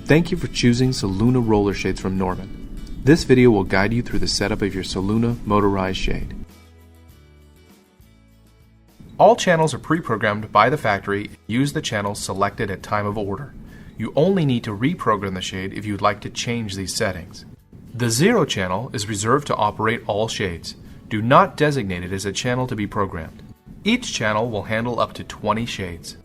Thank you for choosing Soluna roller shades from Norman. This video will guide you through the setup of your Soluna motorized shade. All channels are pre-programmed by the factory. Use the channels selected at time of order. You only need to reprogram the shade if you would like to change these settings. The 0 channel is reserved to operate all shades. Do not designate it as a channel to be programmed. Each channel will handle up to 20 shades.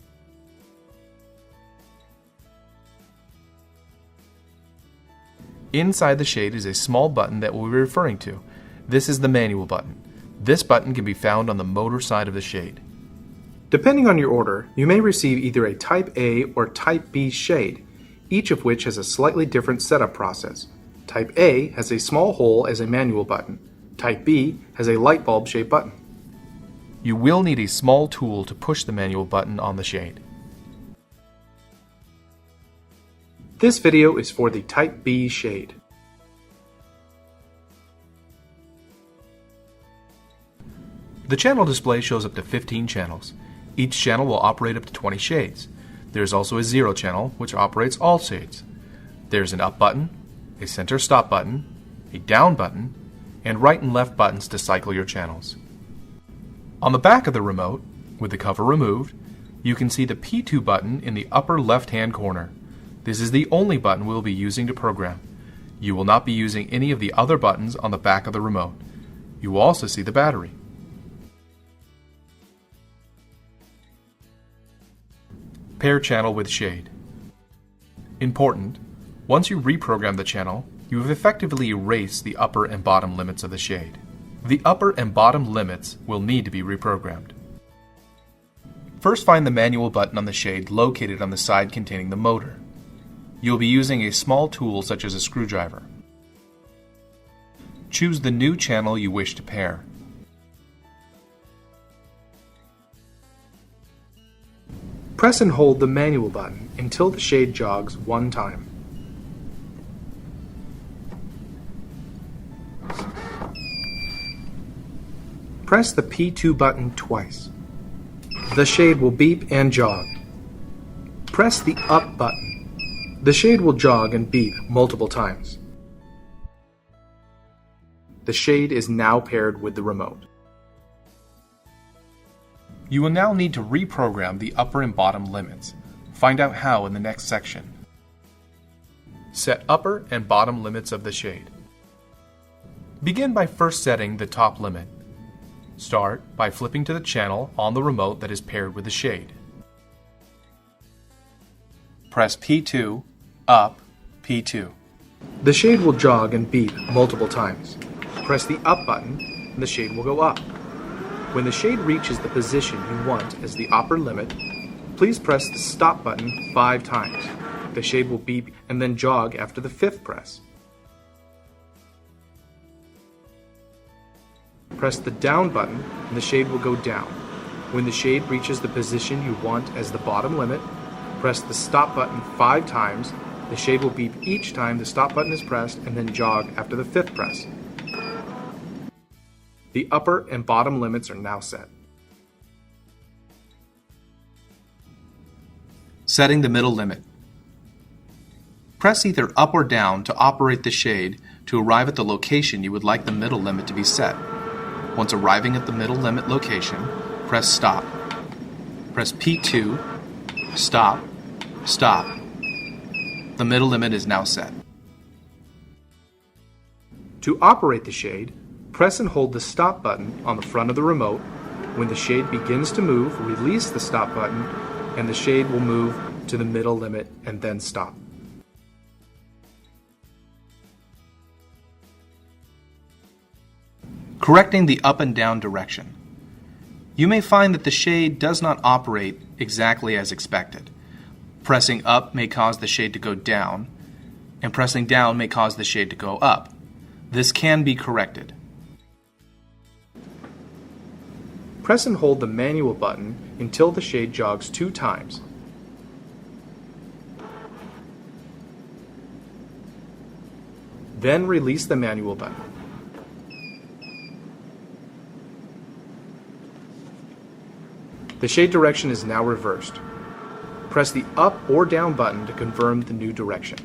Inside the shade is a small button that we'll be referring to. This is the manual button. This button can be found on the motor side of the shade. Depending on your order, you may receive either a Type A or Type B shade, each of which has a slightly different setup process. Type A has a small hole as a manual button. Type B has a light bulb shaped button. You will need a small tool to push the manual button on the shade. This video is for the Type B shade. The channel display shows up to 15 channels. Each channel will operate up to 20 shades. There is also a 0 channel, which operates all shades. There is an up button, a center stop button, a down button, and right and left buttons to cycle your channels. On the back of the remote, with the cover removed, you can see the P2 button in the upper left-hand corner. This is the only button we'll be using to program. You will not be using any of the other buttons on the back of the remote. You will also see the battery. Pair channel with shade. Important, once you reprogram the channel, you have effectively erased the upper and bottom limits of the shade. The upper and bottom limits will need to be reprogrammed. First, find the manual button on the shade located on the side containing the motor. You will be using a small tool such as a screwdriver. Choose the new channel you wish to pair. Press and hold the manual button until the shade jogs one time. Press the P2 button twice. The shade will beep and jog. Press the up button. The shade will jog and beep multiple times. The shade is now paired with the remote. You will now need to reprogram the upper and bottom limits. Find out how in the next section. Set upper and bottom limits of the shade. Begin by first setting the top limit. Start by flipping to the channel on the remote that is paired with the shade. Press P2, up, P2. The shade will jog and beep multiple times. Press the up button and the shade will go up. When the shade reaches the position you want as the upper limit, please press the stop button 5 times. The shade will beep and then jog after the 5th press. Press the down button and the shade will go down. When the shade reaches the position you want as the bottom limit, press the stop button 5 times. The shade will beep each time the stop button is pressed and then jog after the 5th press. The upper and bottom limits are now set. Setting the middle limit. Press either up or down to operate the shade to arrive at the location you would like the middle limit to be set. Once arriving at the middle limit location, press stop. Press P2, stop, stop. The middle limit is now set. To operate the shade, press and hold the stop button on the front of the remote. When the shade begins to move, release the stop button and the shade will move to the middle limit and then stop. Correcting the up and down direction. You may find that the shade does not operate exactly as expected. Pressing up may cause the shade to go down, and pressing down may cause the shade to go up. This can be corrected. Press and hold the manual button until the shade jogs 2 times. Then release the manual button. The shade direction is now reversed. Press the up or down button to confirm the new direction.